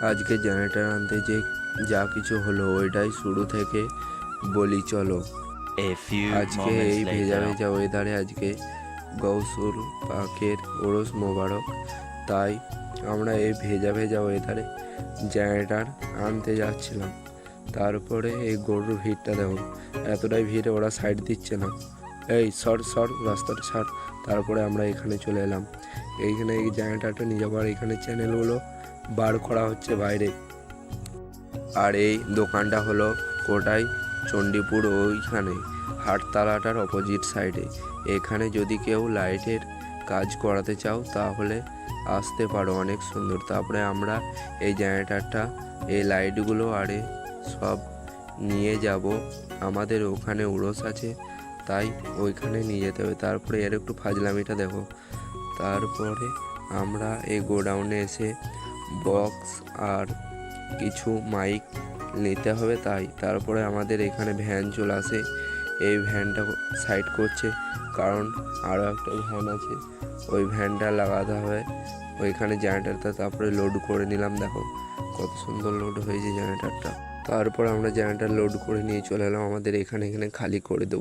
আজকে জেনারেটর আনতে যে যা কিছু হলো ওইটাই শুরু থেকে বলি চলো। A few আজকে moments এই ভেজা later. ভেজা ওয়েদারে আজকে গৌসুল পাকের ওরস মোবারক, তাই আমরা এই ভেজা ভেজা ওয়েদারে জেনারেটর আনতে যাচ্ছিলাম। তারপরে এই গরুর ভিড়টা দেখো, এতটাই ভিড়ে ওরা সাইড দিচ্ছে না, এই সর সর রাস্তাটা ছাড়। তারপরে আমরা এখানে চলে এলাম, এইখানে এই জেনারেটরটা নিয়ে যাবো আর এখানে চ্যানেলগুলো বার করা হচ্ছে বাইরে। আর এই দোকানটা হলো কোটাই চণ্ডীপুর, ওইখানে হাটতলাটার অপোজিট সাইডে। এখানে যদি কেউ লাইটের কাজ করাতে চাও তাহলে আসতে পারো, অনেক সুন্দর। তারপরে আমরা এই জেনারেটরটা, এই লাইটগুলো আরে সব নিয়ে যাব, আমাদের ওখানে উড়স আছে তাই ওইখানে নিয়ে যেতে হবে। তারপরে এর একটু ফাজলামিটা দেখো। তারপরে আমরা এই গোডাউনে এসে বক্স আর কিছু মাইক নিতে হবে, তারপরে আমাদের এখানে ভ্যান চলে আসে। এই ভ্যানটা সাইড করছে কারণ আরও একটা ভ্যান আছে, ওই ভ্যানটা লাগাতে হবে ওইখানে জেনারেটরটা। তারপরে লোড করে নিলাম, দেখো কত সুন্দর লোড হয়েছে জেনারেটরটা। তারপর আমরা জেনারেটর লোড করে নিয়ে চলে এলাম আমাদের এখানে খালি করে দেবো